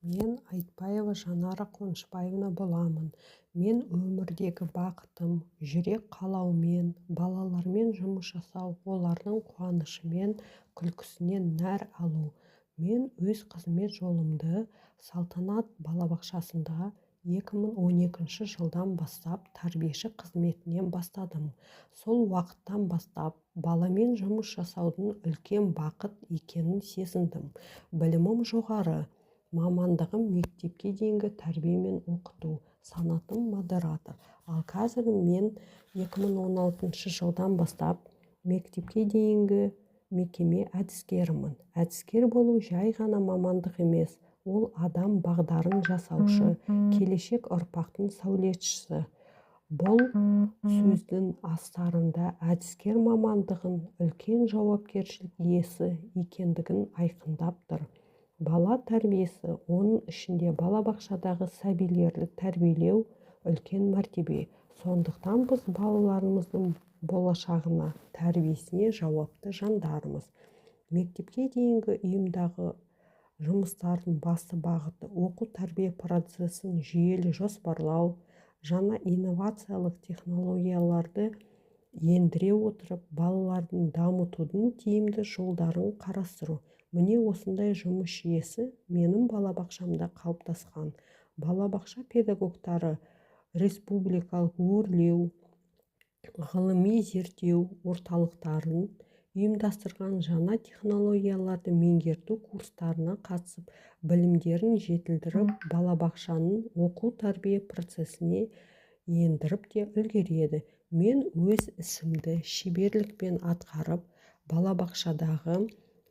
Мен Айтбаева Жанара Қонышбаевна боламын. Мен өмірдегі бақытым, жүрек қалаумен, балалармен жұмыс жасау, олардың қуанышымен, күлкісінен нәр алу. Мен өз қызмет жолымды Салтанат балабақшасында 2012 жылдан бастап тәрбиеші қызметінен бастадым. Сол уақыттан бастап баламен жұмыс жасаудың үлкен бақыт екенін сезіндім. Білімім жоғары. Мамандығым мектепке дейінгі тәрбие мен оқыту, санатым модератор. Ал қазір мен 2016 жылдан бастап мектепке дейінгі мекеме әдіскерімін. Әдіскер болу жай ғана мамандық емес, ол адам бағдарын жасаушы, келешек ұрпақтың сәулетшісі. Бұл сөздің астарында әдіскер мамандығын үлкен жауапкершілік иесі екендігін айқындап тұр. Бала тәрбиесі, оның ішінде балабақшадағы сәбилерді тәрбиелеу үлкен мәртебе. Сондықтан біз балаларымыздың болашағына, тәрбиесіне жауапты жандармыз. Мектепке дейінгі ұйымдағы жұмыстардың басты бағыты оқу-тәрбие процесін жүйелі жоспарлау, жаңа инновациялық технологияларды ендіре отырып, балалардың дамытудың тиімді жолдарын қарастыру. Міне осындай жұмыс жүйесі менің балабақшамда қалыптасқан. Балабақша педагогтары республикалық өрлеу, ғылыми зерттеу орталықтарын ұйымдастырған жаңа технологияларды меңгерту курстарына қатысып, білімдерін жетілдіріп, балабақшаның оқу-тәрбие процесіне ендіріп те үлгереді. Мен өз ісімді шеберлікпен атқарып, балабақшадағы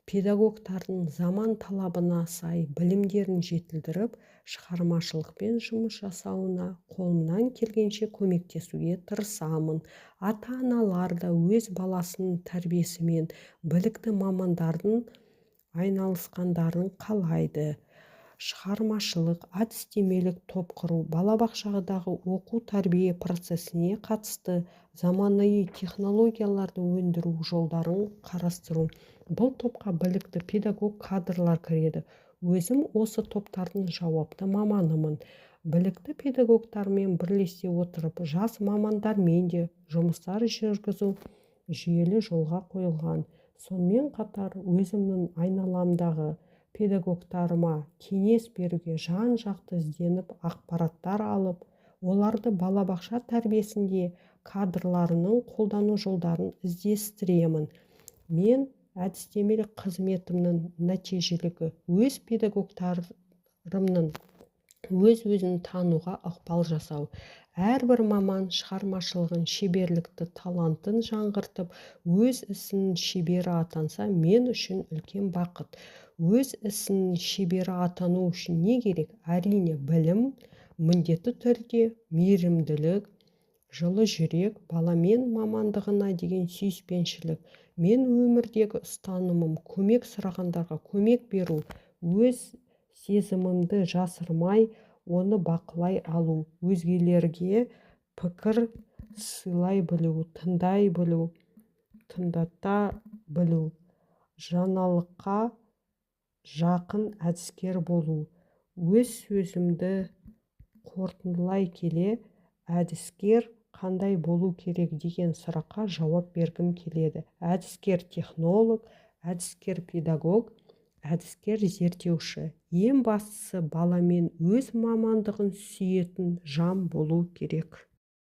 педагогтардың заман талабына сай білімдерін жетілдіріп, шығармашылықпен жұмыс жасауына қолымнан келгенше көмектесуге тырысамын. Ата-аналар да өз баласының тәрбиесімен білікті мамандардың айналысқандарын қалайды. Шығармашылық, әдістемелік топ құру, балабақшадағы оқу-тәрбие процесіне қатысты заманауи технологияларды өндіру жолдарын қарастыру. Бұл топқа білікті педагог кадрлар кіреді. Өзім осы топтардың жауапты маманымын. Білікті педагогтармен бірлесе отырып, жас мамандармен де жұмыстар жүргізу жүйелі жолға қойылған. Сонымен қатар өзімнің айналамдағы педагогтарыма кеңес беруге жан-жақты ізденіп, ақпараттар алып, оларды балабақша тәрбиесінде кадрларының қолдану жолдарын іздестіремін. Мен әдістемелік қызметімнің нәтижелігі өз педагогтарымның өз-өзін тануға ықпал жасау. Әрбір маман шығармашылығын, шеберлікті, талантын жаңғыртып, өз ісінің шебері атанса, мен үшін үлкен бақыт. Өз ісінің шебері атану үшін не керек? Әрине, білім, міндетті түрде мейірімділік, жылы жүрек, баламен мамандығына деген сүйіспеншілік. Мен өмірдегі ұстанымым көмек сұрағандарға көмек беру, өз сезімімді жасырмай, оны бақылай алу, өзгелерге пікір сыйлай білу, тыңдай білу, тыңдата білу, жаңалыққа жақын әдіскер болу. Өз сөзімді қорытындылай келе, әдіскер қандай болу керек деген сұраққа жауап бергім келеді. Әдіскер технолог, әдіскер педагог, әдіскер зерттеуші. Ең бастысы баламен өз мамандығын сүйетін жан болу керек.